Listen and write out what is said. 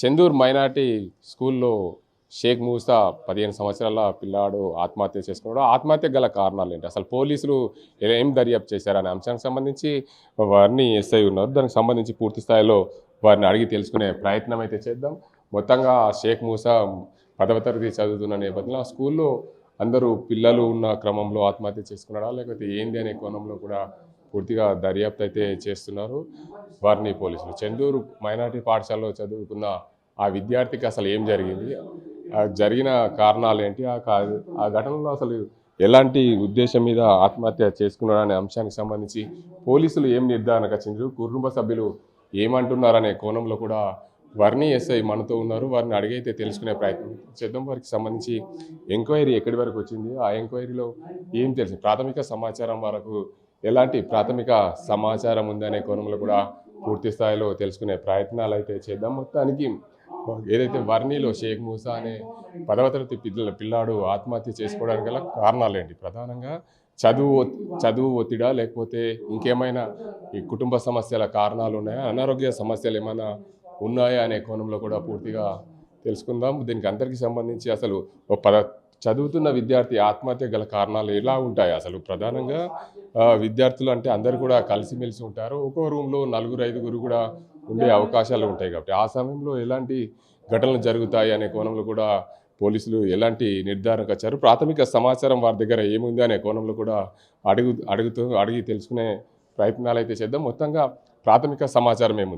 Chendur minority స్కూల్లో షేక్ మూసా 15 సంవత్సరాల పిల్లాడు ఆత్మహత్య చేసుకున్నాడు. ఆత్మహత్య గల కారణాలు ఏంటి? అసలు పోలీసులు ఏం దర్యాప్తు చేశారనే అంశానికి సంబంధించి వారిని ఎస్ఐ ఉన్నారు. దానికి సంబంధించి పూర్తి స్థాయిలో వారిని అడిగి తెలుసుకునే ప్రయత్నం అయితే చేద్దాం. మొత్తంగా షేక్ మూసా 10వ తరగతి చదువుతున్న నేపథ్యంలో ఆ స్కూల్లో అందరూ పిల్లలు ఉన్న క్రమంలో ఆత్మహత్య చేసుకున్నాడా లేకపోతే ఏంది అనే కోణంలో కూడా పూర్తిగా దర్యాప్తు అయితే చేస్తున్నారు వారిని పోలీసులు. చెందూరు మైనార్టీ పాఠశాలలో చదువుకున్న ఆ విద్యార్థికి అసలు ఏం జరిగింది, జరిగిన కారణాలు ఏంటి, ఆ ఘటనలో అసలు ఎలాంటి ఉద్దేశం మీద ఆత్మహత్య చేసుకున్నాడు అనే అంశానికి సంబంధించి పోలీసులు ఏం నిర్ధారణకు వచ్చిండ్రు, కుటుంబ సభ్యులు ఏమంటున్నారనే కోణంలో కూడా వర్ణి ఎస్ఐ మనతో ఉన్నారు. వారిని అడిగైతే తెలుసుకునే ప్రయత్నం చేద్దాం. వారికి సంబంధించి ఎంక్వైరీ ఎక్కడి వరకు వచ్చింది, ఆ ఎంక్వైరీలో ఏం తెలిసింది, ప్రాథమిక సమాచారం వరకు ఎలాంటి ప్రాథమిక సమాచారం ఉందనే కోణంలో కూడా పూర్తి స్థాయిలో తెలుసుకునే ప్రయత్నాలు అయితే చేద్దాం. మొత్తానికి ఏదైతే వర్ణిలో షేక్ మూసా అనే 10వ తరగతి పిల్లాడు ఆత్మహత్య చేసుకోవడానికి గల కారణాలు ఏంటి, ప్రధానంగా చదువు ఒత్తిడా లేకపోతే ఇంకేమైనా ఈ కుటుంబ సమస్యల కారణాలు ఉన్నాయా, అనారోగ్య సమస్యలు ఏమైనా ఉన్నాయా అనే కోణంలో కూడా పూర్తిగా తెలుసుకుందాం. దీనికి అందరికీ సంబంధించి అసలు చదువుతున్న విద్యార్థి ఆత్మహత్య గల కారణాలు ఎలా ఉంటాయి, అసలు ప్రధానంగా విద్యార్థులు అంటే అందరు కూడా కలిసిమెలిసి ఉంటారు, ఒక్కో రూమ్లో 4-5 కూడా ఉండే అవకాశాలు ఉంటాయి. కాబట్టి ఆ సమయంలో ఎలాంటి ఘటనలు జరుగుతాయి అనే కోణంలో కూడా పోలీసులు ఎలాంటి నిర్ధారణకు వచ్చారు, ప్రాథమిక సమాచారం వారి దగ్గర ఏముంది అనే కోణంలో కూడా అడిగి తెలుసుకునే ప్రయత్నాలు అయితే చేద్దాం. మొత్తంగా ప్రాథమిక సమాచారం ఏముంది?